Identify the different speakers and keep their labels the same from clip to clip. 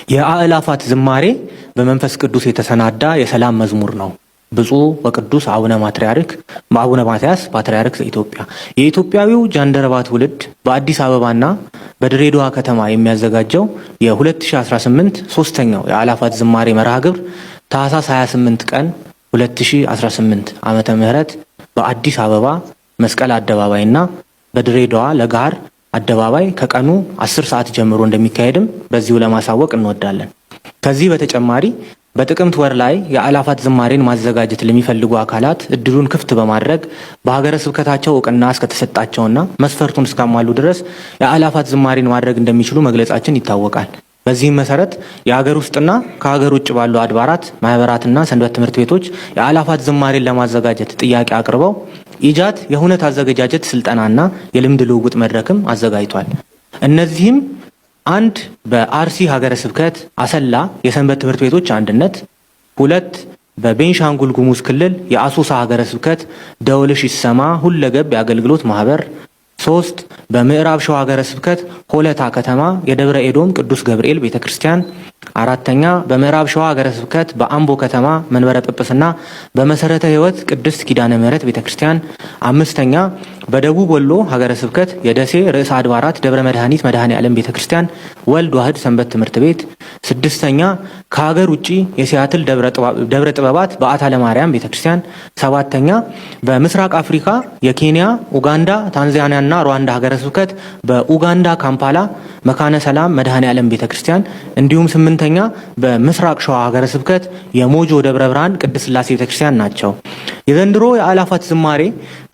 Speaker 1: የአእላፋት ዝማሬ በመንፈስ ቅዱስ የተሰናዳ የሰላም መዝሙር ነው። ብፁዕ ወቅዱስ አቡነ ማትያስ ፓትርያርክ ዘኢትዮጵያ የኢትዮጵያዊው ጃንደረባ ትውልድ በአዲስ አበባና በድሬዳዋ ከተማ የሚያዘጋጀው የ2018 ሶስተኛው የአእላፋት ዝማሬ መርሃ ግብር ታኅሳስ 28 ቀን 2018 ዓመተ ምህረት በአዲስ አበባ መስቀል አደባባይና በድሬዳዋ ለጋር አደባባይ ከቀኑ 10 ሰዓት ጀምሮ እንደሚካሄድም በዚሁ ለማሳወቅ እንወዳለን። ከዚህ በተጨማሪ በጥቅምት ወር ላይ የአእላፋት ዝማሬን ማዘጋጀት ለሚፈልጉ አካላት እድሉን ክፍት በማድረግ በሀገረ ስብከታቸው እውቅና እስከተሰጣቸውና መስፈርቱን እስካሟሉ ድረስ የአእላፋት ዝማሬን ማድረግ እንደሚችሉ መግለጻችን ይታወቃል። በዚህም መሰረት የሀገር ውስጥና ከሀገር ውጭ ባሉ አድባራት ማህበራትና ሰንበት ትምህርት ቤቶች የአእላፋት ዝማሬን ለማዘጋጀት ጥያቄ አቅርበው ኢጃት የሁነት አዘገጃጀት ስልጠናና የልምድ ልውውጥ መድረክም አዘጋጅቷል። እነዚህም 1 በአርሲ ሀገረ ስብከት አሰላ የሰንበት ትምህርት ቤቶች አንድነት፣ 2 በቤንሻንጉል ጉሙዝ ክልል የአሶሳ ሀገረ ስብከት ደውልሽ ይሰማ ሁለገብ የአገልግሎት ማህበር፣ 3 በምዕራብ ሸዋ ሀገረ ስብከት ሆለታ ከተማ የደብረ ኤዶም ቅዱስ ገብርኤል ቤተክርስቲያን፣ 4ኛ በምዕራብ ሸዋ ሀገረ ስብከት በአምቦ ከተማ መንበረ ጵጵስና በመሰረተ ሕይወት ቅድስት ኪዳነ ምህረት ቤተክርስቲያን፣ 5ኛ በደቡብ ወሎ ሀገረ ስብከት የደሴ ርዕሰ አድባራት ደብረ መድኃኒት መድኃኔ ዓለም ቤተክርስቲያን ወልድ ዋህድ ሰንበት ትምህርት ቤት፣ 6ኛ ከሀገር ውጪ የሲያትል ደብረ ጥበባት በዓታ ለማርያም ቤተክርስቲያን፣ 7ኛ በምስራቅ አፍሪካ የኬንያ፣ ኡጋንዳ፣ ታንዛኒያና ሩዋንዳ ሀገረ ስብከት በኡጋንዳ ካምፓላ መካነ ሰላም መድኃኔ ዓለም ቤተክርስቲያን እንዲሁም 8ኛ በምስራቅ ሸዋ ሀገረ ስብከት የሞጆ ደብረ ብርሃን ቅድስት ሥላሴ ቤተክርስቲያን ናቸው። የዘንድሮ የአእላፋት ዝማሬ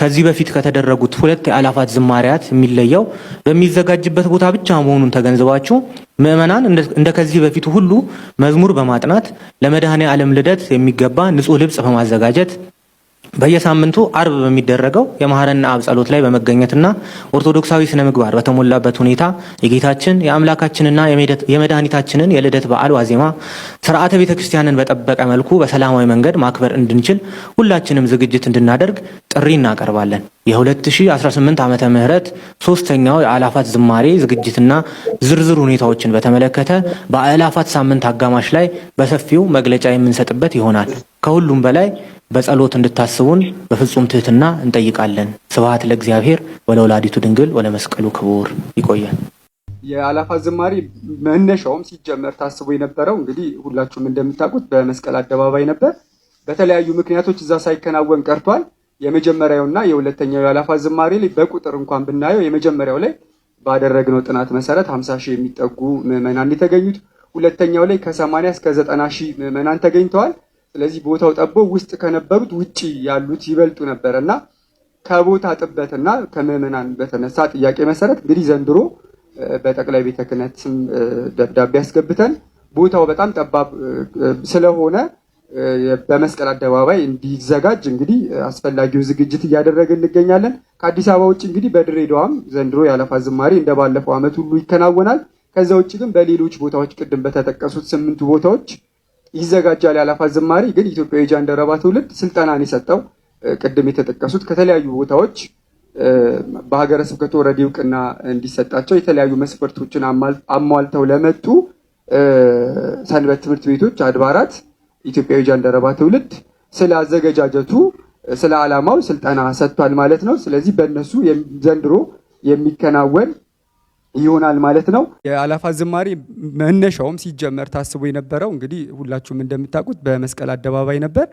Speaker 1: ከዚህ በፊት ከተደረጉት 2 የአእላፋት ዝማሬያት የሚለየው በሚዘጋጅበት ቦታ ብቻ መሆኑን ተገንዝባችሁ ምዕመናን እንደ ከዚህ በፊቱ ሁሉ መዝሙር በማጥናት ለመድኃኔ ዓለም ልደት የሚገባ ንጹህ ልብስ በማዘጋጀት በየሳምንቱ አርብ በሚደረገው የመሐረና አብ ጸሎት ላይ በመገኘትና ኦርቶዶክሳዊ ስነ ምግባር በተሞላበት ሁኔታ የጌታችን የአምላካችንና የመድኃኒታችንን የልደት በዓል ዋዜማ ስርዓተ ቤተክርስቲያንን በጠበቀ መልኩ በሰላማዊ መንገድ ማክበር እንድንችል ሁላችንም ዝግጅት እንድናደርግ ጥሪ እናቀርባለን። የ2018 ዓመተ ምህረት ሶስተኛው የአእላፋት ዝማሬ ዝግጅትና ዝርዝር ሁኔታዎችን በተመለከተ በአእላፋት ሳምንት አጋማሽ ላይ በሰፊው መግለጫ የምንሰጥበት ይሆናል። ከሁሉም በላይ በጸሎት እንድታስቡን በፍጹም ትህትና እንጠይቃለን። ስብሐት ለእግዚአብሔር ወለወላዲቱ ድንግል ወለመስቀሉ ክቡር። ይቆያል።
Speaker 2: የአእላፋት ዝማሬ መነሻውም ሲጀመር ታስቦ የነበረው እንግዲህ ሁላችሁም እንደምታውቁት በመስቀል አደባባይ ነበር። በተለያዩ ምክንያቶች እዛ ሳይከናወን ቀርቷል። የመጀመሪያውና የሁለተኛው የአእላፋት ዝማሬ ላይ በቁጥር እንኳን ብናየው የመጀመሪያው ላይ ባደረግነው ጥናት መሰረት 50 ሺህ የሚጠጉ ምዕመናን የተገኙት፣ ሁለተኛው ላይ ከ80 እስከ 90 ሺህ ምዕመናን ተገኝተዋል። ስለዚህ ቦታው ጠቦ ውስጥ ከነበሩት ውጪ ያሉት ይበልጡ ነበርና ከቦታ ጥበትና ከምዕመናን በተነሳ ጥያቄ መሰረት እንግዲህ ዘንድሮ በጠቅላይ ቤተ ክህነት ስም ደብዳቤ አስገብተን ቦታው በጣም ጠባብ ስለሆነ በመስቀል አደባባይ እንዲዘጋጅ እንግዲህ አስፈላጊው ዝግጅት እያደረግን እንገኛለን። ከአዲስ አበባ ውጭ እንግዲህ በድሬዳዋም ዘንድሮ የአእላፋት ዝማሬ እንደባለፈው ዓመት ሁሉ ይከናወናል። ከዛ ውጭ ግን በሌሎች ቦታዎች ቅድም በተጠቀሱት 8 ቦታዎች ይዘጋጃል። የአእላፋት ዝማሬ ግን ኢትዮጵያዊ ጃንደረባ ትውልድ ስልጠናን የሰጠው ቅድም የተጠቀሱት ከተለያዩ ቦታዎች በሀገረ ስብከቱ ወረዳ እውቅና እንዲሰጣቸው የተለያዩ መስፈርቶችን አሟልተው ለመጡ ሰንበት ትምህርት ቤቶች፣ አድባራት ኢትዮጵያዊ ጃንደረባ ትውልድ ስለ አዘገጃጀቱ ስለ ዓላማው ስልጠና ሰጥቷል ማለት ነው። ስለዚህ በእነሱ ዘንድሮ የሚከናወን ይሆናል ማለት ነው። የአእላፋት ዝማሬ መነሻውም ሲጀመር ታስቦ የነበረው እንግዲህ ሁላችሁም እንደምታውቁት በመስቀል አደባባይ ነበር።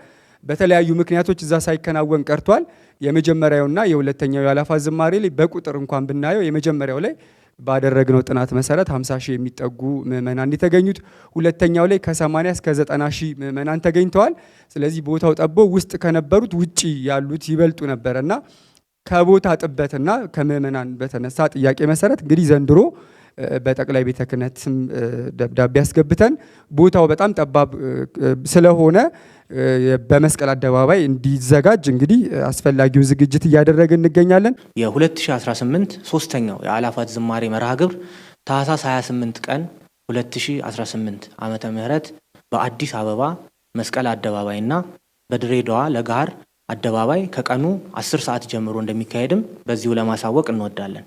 Speaker 2: በተለያዩ ምክንያቶች እዛ ሳይከናወን ቀርቷል። የመጀመሪያውና የሁለተኛው የአእላፋት ዝማሬ ላይ በቁጥር እንኳን ብናየው የመጀመሪያው ላይ ባደረግነው ጥናት መሰረት 50 ሺህ የሚጠጉ ምዕመናን የተገኙት፣ ሁለተኛው ላይ ከ80 እስከ 90 ሺህ ምዕመናን ተገኝተዋል። ስለዚህ ቦታው ጠቦ ውስጥ ከነበሩት ውጪ ያሉት ይበልጡ ነበርና ከቦታ ጥበትና ከምዕመናን በተነሳ ጥያቄ መሰረት እንግዲህ ዘንድሮ በጠቅላይ ቤተ ክህነት ስም ደብዳቤ አስገብተን ቦታው በጣም ጠባብ ስለሆነ በመስቀል አደባባይ እንዲዘጋጅ እንግዲህ አስፈላጊውን ዝግጅት እያደረግን እንገኛለን።
Speaker 1: የ2018 ሶስተኛው የአእላፋት ዝማሬ መርሃ ግብር ታኅሳስ 28 ቀን 2018 ዓመተ ምህረት በአዲስ አበባ መስቀል አደባባይና በድሬዳዋ ለጋር አደባባይ ከቀኑ 10 ሰዓት ጀምሮ እንደሚካሄድም በዚሁ ለማሳወቅ እንወዳለን።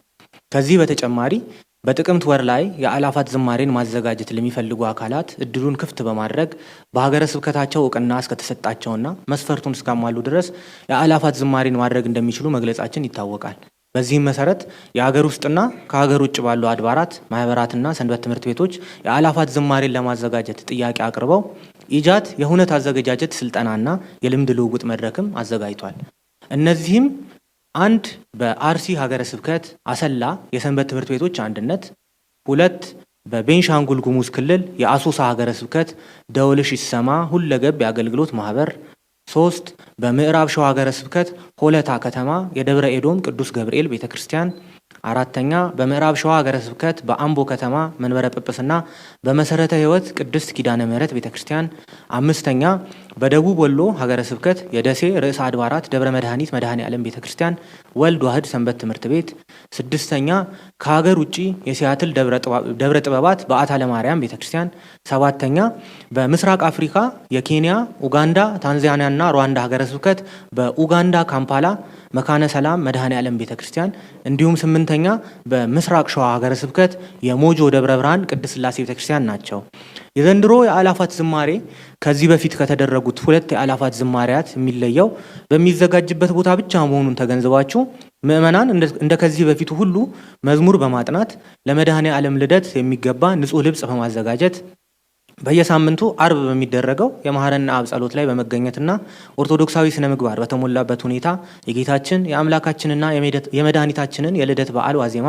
Speaker 1: ከዚህ በተጨማሪ በጥቅምት ወር ላይ የአእላፋት ዝማሬን ማዘጋጀት ለሚፈልጉ አካላት እድሉን ክፍት በማድረግ በሀገረ ስብከታቸው እውቅና እስከተሰጣቸውና መስፈርቱን እስካሟሉ ድረስ የአእላፋት ዝማሬን ማድረግ እንደሚችሉ መግለጻችን ይታወቃል። በዚህም መሰረት የሀገር ውስጥና ከሀገር ውጭ ባሉ አድባራት፣ ማህበራትና ሰንበት ትምህርት ቤቶች የአእላፋት ዝማሬን ለማዘጋጀት ጥያቄ አቅርበው ኢጃት የሁነት አዘገጃጀት ስልጠናና የልምድ ልውውጥ መድረክም አዘጋጅቷል። እነዚህም 1 በአርሲ ሀገረ ስብከት አሰላ የሰንበት ትምህርት ቤቶች አንድነት፣ 2 በቤንሻንጉል ጉሙዝ ክልል የአሶሳ ሀገረ ስብከት ደወልሽ ይሰማ ሁለገብ የአገልግሎት ማህበር፣ 3 በምዕራብ ሸዋ ሀገረ ስብከት ሆለታ ከተማ የደብረ ኤዶም ቅዱስ ገብርኤል ቤተክርስቲያን፣ 4ኛ በምዕራብ ሸዋ ሀገረ ስብከት በአምቦ ከተማ መንበረ ጵጵስና በመሰረተ ሕይወት ቅድስት ኪዳነ ምሕረት ቤተክርስቲያን፣ 5ኛ በደቡብ ወሎ ሀገረ ስብከት የደሴ ርዕሰ አድባራት ደብረ መድኃኒት መድኃኔ ዓለም ቤተክርስቲያን ወልድ ዋህድ ሰንበት ትምህርት ቤት፣ 6ኛ ከሀገር ውጪ የሲያትል ደብረ ጥበባት በዓታ ለማርያም ቤተክርስቲያን፣ 7ኛ በምስራቅ አፍሪካ የኬንያ፣ ኡጋንዳ፣ ታንዛኒያና ሩዋንዳ ሀገረ ስብከት በኡጋንዳ ካምፓላ መካነ ሰላም መድኃኔ ዓለም ቤተክርስቲያን እንዲሁም 8ኛ በምስራቅ ሸዋ ሀገረ ስብከት የሞጆ ደብረ ብርሃን ቅድስት ሥላሴ ቤተክርስቲያን ናቸው። የዘንድሮ የአእላፋት ዝማሬ ከዚህ በፊት ከተደረጉት 2 የአእላፋት ዝማሬያት የሚለየው በሚዘጋጅበት ቦታ ብቻ መሆኑን ተገንዝባችሁ ምዕመናን እንደ ከዚህ በፊቱ ሁሉ መዝሙር በማጥናት ለመድኃኔ ዓለም ልደት የሚገባ ንጹህ ልብስ በማዘጋጀት በየሳምንቱ አርብ በሚደረገው የማህረና አብ ጸሎት ላይ በመገኘትና ኦርቶዶክሳዊ ስነ ምግባር በተሞላበት ሁኔታ የጌታችን የአምላካችንና የመድኃኒታችንን የልደት በዓል ዋዜማ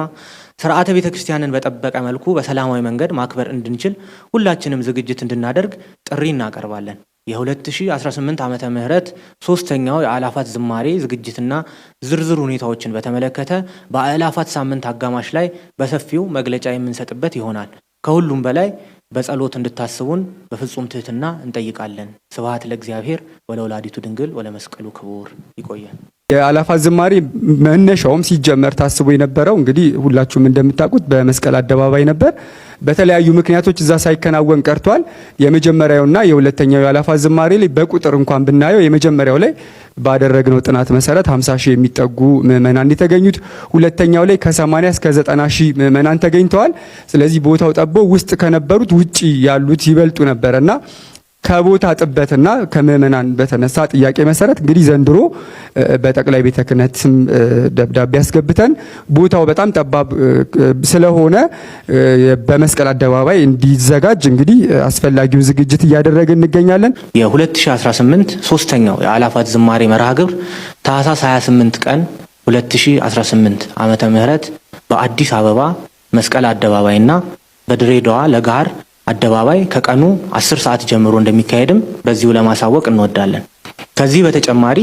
Speaker 1: ስርዓተ ቤተ ክርስቲያንን በጠበቀ መልኩ በሰላማዊ መንገድ ማክበር እንድንችል ሁላችንም ዝግጅት እንድናደርግ ጥሪ እናቀርባለን። የ2018 ዓመተ ምህረት 3ኛው የአእላፋት ዝማሬ ዝግጅትና ዝርዝር ሁኔታዎችን በተመለከተ በአእላፋት ሳምንት አጋማሽ ላይ በሰፊው መግለጫ የምንሰጥበት ይሆናል። ከሁሉም በላይ በጸሎት እንድታስቡን በፍጹም ትህትና እንጠይቃለን። ስብሐት ለእግዚአብሔር ወለወላዲቱ ድንግል ወለመስቀሉ ክቡር። ይቆያል።
Speaker 2: የአእላፋት ዝማሬ መነሻውም ሲጀመር ታስቦ የነበረው እንግዲህ ሁላችሁም እንደምታውቁት በመስቀል አደባባይ ነበር። በተለያዩ ምክንያቶች እዛ ሳይከናወን ቀርቷል። የመጀመሪያውና የሁለተኛው የአእላፋት ዝማሬ ላይ በቁጥር እንኳን ብናየው የመጀመሪያው ላይ ባደረግነው ጥናት መሰረት 50 ሺህ የሚጠጉ ምዕመናን የተገኙት፣ ሁለተኛው ላይ ከ80 እስከ 90 ሺህ ምዕመናን ተገኝተዋል። ስለዚህ ቦታው ጠቦ ውስጥ ከነበሩት ውጪ ያሉት ይበልጡ ነበርና ከቦታ ጥበትና ከምዕመናን በተነሳ ጥያቄ መሰረት እንግዲህ ዘንድሮ በጠቅላይ ቤተ ክህነትም ደብዳቤ ያስገብተን ቦታው በጣም ጠባብ ስለሆነ በመስቀል አደባባይ እንዲዘጋጅ እንግዲህ አስፈላጊውን ዝግጅት እያደረግን እንገኛለን።
Speaker 1: የ2018 3ኛው የአእላፋት ዝማሬ መርሃ ግብር ታኅሳስ 28 ቀን 2018 ዓመተ ምህረት በአዲስ አበባ መስቀል አደባባይና በድሬዳዋ ለጋር አደባባይ ከቀኑ 10 ሰዓት ጀምሮ እንደሚካሄድም በዚሁ ለማሳወቅ እንወዳለን። ከዚህ በተጨማሪ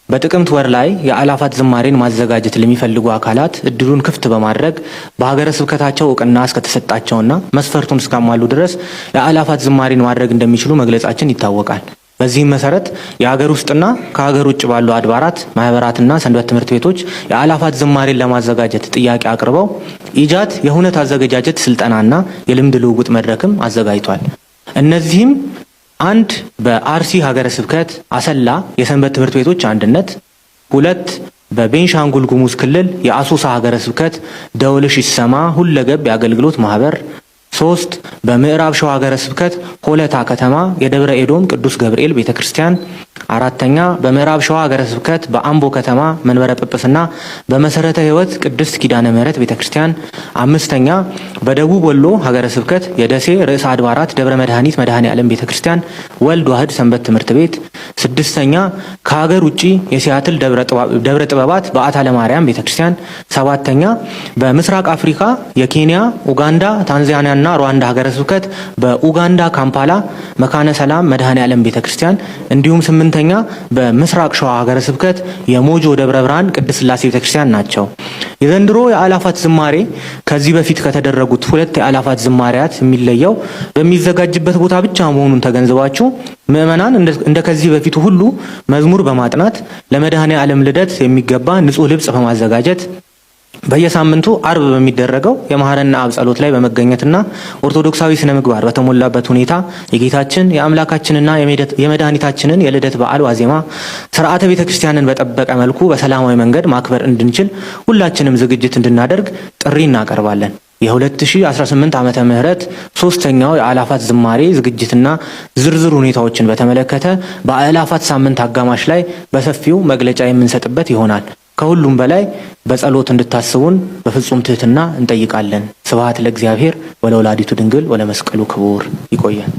Speaker 1: በጥቅምት ወር ላይ የአእላፋት ዝማሬን ማዘጋጀት ለሚፈልጉ አካላት እድሉን ክፍት በማድረግ በሀገረ ስብከታቸው እውቅና እስከተሰጣቸውና መስፈርቱን እስካሟሉ ድረስ የአእላፋት ዝማሬን ማድረግ እንደሚችሉ መግለጻችን ይታወቃል። በዚህም መሰረት የሀገር ውስጥና ከሀገር ውጭ ባሉ አድባራት፣ ማህበራትና ሰንበት ትምህርት ቤቶች የአእላፋት ዝማሬን ለማዘጋጀት ጥያቄ አቅርበው ኢጃት የሁነት አዘገጃጀት ስልጠናና የልምድ ልውውጥ መድረክም አዘጋጅቷል። እነዚህም 1 በአርሲ ሀገረ ስብከት አሰላ የሰንበት ትምህርት ቤቶች አንድነት፣ 2 በቤንሻንጉል ጉሙዝ ክልል የአሶሳ ሀገረ ስብከት ደወልሽ ይሰማ ሁለገብ የአገልግሎት ማህበር፣ 3 በምዕራብ ሸዋ ሀገረ ስብከት ሆለታ ከተማ የደብረ ኤዶም ቅዱስ ገብርኤል ቤተክርስቲያን፣ 4ኛ በምዕራብ ሸዋ ሀገረ ስብከት በአምቦ ከተማ መንበረ ጵጵስና በመሰረተ ሕይወት ቅድስት ኪዳነ ምሕረት ቤተክርስቲያን፣ 5ኛ በደቡብ ወሎ ሀገረ ስብከት የደሴ ርዕሰ አድባራት ደብረ መድኃኒት መድኃኔ ዓለም ቤተክርስቲያን ወልድ ዋህድ ሰንበት ትምህርት ቤት፣ 6ኛ ከሀገር ውጪ የሲያትል ደብረ ጥበባት በዓታ ለማርያም ቤተክርስቲያን፣ 7ኛ በምስራቅ አፍሪካ የኬንያ፣ ኡጋንዳ፣ ታንዛኒያና ሩዋንዳ ሀገረ ስብከት በኡጋንዳ ካምፓላ መካነ ሰላም መድኃኔ ዓለም ቤተክርስቲያን እንዲሁም 8ኛ በምስራቅ ሸዋ ሀገረ ስብከት የሞጆ ደብረ ብርሃን ቅድስት ሥላሴ ቤተክርስቲያን ናቸው። የዘንድሮ የአእላፋት ዝማሬ ከዚህ በፊት ከተደረጉት 2 የአእላፋት ዝማሬያት የሚለየው በሚዘጋጅበት ቦታ ብቻ መሆኑን ተገንዝባችሁ ምዕመናን እንደ ከዚህ በፊቱ ሁሉ መዝሙር በማጥናት ለመድኃኔ ዓለም ልደት የሚገባ ንጹህ ልብስ በማዘጋጀት በየሳምንቱ አርብ በሚደረገው የማህረና አብ ጸሎት ላይ በመገኘትና ኦርቶዶክሳዊ ስነ ምግባር በተሞላበት ሁኔታ የጌታችን የአምላካችንና የመድኃኒታችንን የልደት በዓል ዋዜማ ስርዓተ ቤተ ክርስቲያንን በጠበቀ መልኩ በሰላማዊ መንገድ ማክበር እንድንችል ሁላችንም ዝግጅት እንድናደርግ ጥሪ እናቀርባለን። የ2018 ዓመተ ምህረት ሶስተኛው የአእላፋት ዝማሬ ዝግጅትና ዝርዝር ሁኔታዎችን በተመለከተ በአእላፋት ሳምንት አጋማሽ ላይ በሰፊው መግለጫ የምንሰጥበት ይሆናል። ከሁሉም በላይ በጸሎት እንድታስቡን በፍጹም ትህትና እንጠይቃለን። ስብሐት ለእግዚአብሔር ወለወላዲቱ ድንግል ወለመስቀሉ ክቡር። ይቆያል።